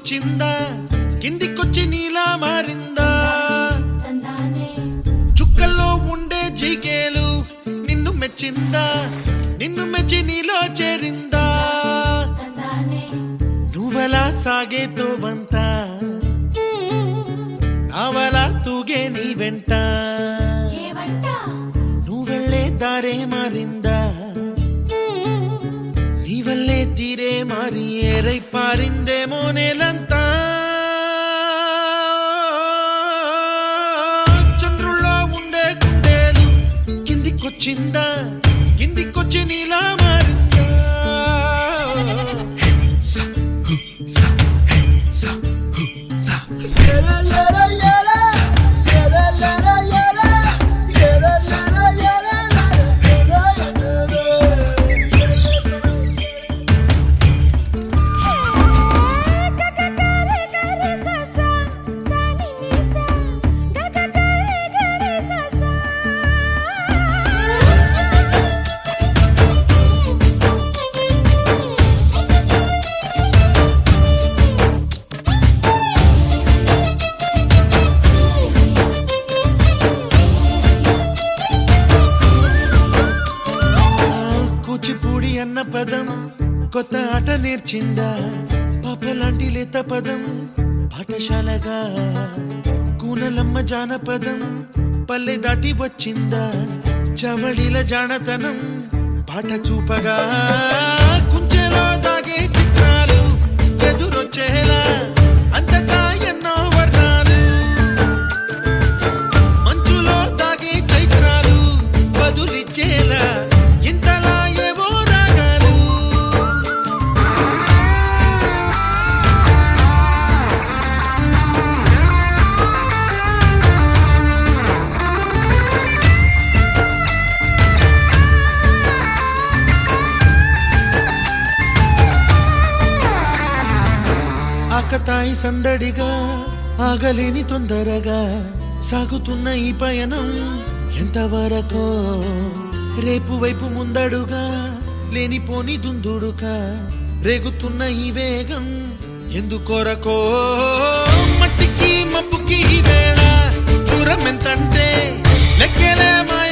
కిందికొచ్చిందా కిందికొచ్చి నీలా మారిందా చుక్కల్లో ఉండే జీకేలు నిన్ను మెచ్చిందా నిన్ను మెచ్చి నీలో చేరిందా నువ్వలా సాగేతో బంత నావలా తూగే నీ వెంట నువ్వెళ్ళే దారే మారిందా నీవల్లే తీరే మారి ఏరై పారిందేమో నేలంతా చంద్రుల్లో ఉండే గుండెలు కిందికొచ్చిందా కిందికొచ్చి నీలా మారిందా కూచిపూడి అన్న పదం కొత్త ఆట నేర్చిందా పాపలాంటి లేత పదం పాఠశాలగా కూనలమ్మ జానపదం పల్లె దాటి వచ్చిందా చవళిల జానతనం పాట చూపగా కుంచెలో దాగే చిత్రాలు ఎదురొచ్చేలా అంతటా ఎన్నో వర్ణాలు మంచులో దాగే చైత్రాలు బదులిచ్చేలా ఇంతలా ఏవో రాగాలు ఆకతాయి సందడిగా ఆగలేని తొందరగా సాగుతున్న ఈ పయనం ఎంతవరకో రేపు వైపు ముందడుగా లేనిపోని దుందుడుగా రేగుతున్న ఈ వేగం ఎందుకొరకో మట్టికి మబ్బుకి వేళ దూరం ఎంతంటే లెక్కలే మాయ